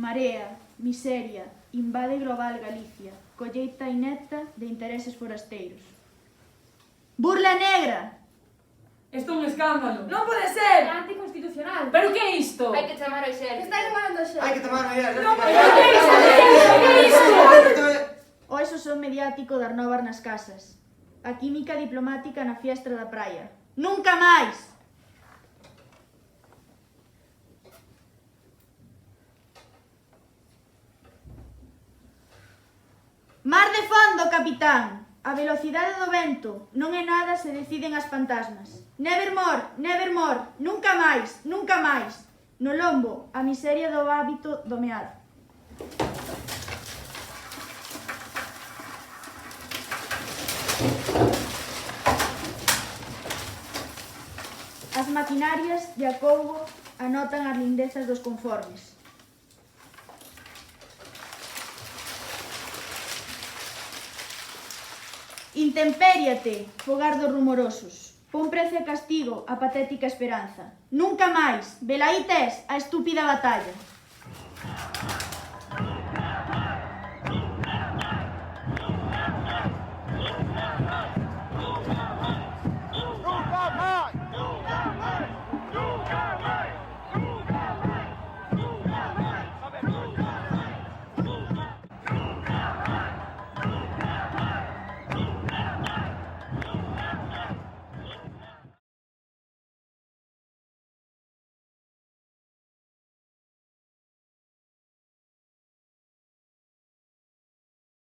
Marea, miseria, invade global Galicia, colleita inepta de intereses forasteiros. Burla negra! Isto é un escándalo. Non pode ser! É anticonstitucional. Pero que é isto? Hai que chamar ao xefe. Está llamando a xefe. Hai que tomar medidas. Non pode ser! O eso son mediático dar novas nas casas. A química diplomática na fiestra da praia. Nunca máis! Mar de fondo, capitán! A velocidade do vento non é nada se deciden as fantasmas. Nevermore, nunca máis, nunca máis. No lombo, a miseria do hábito do mear. As maquinarias de acougo anotan as lindezas dos conformes. Intempériate, fogar dos rumorosos. Pon prezo e castigo a patética esperanza. Nunca máis, velaí tes a estúpida batalla.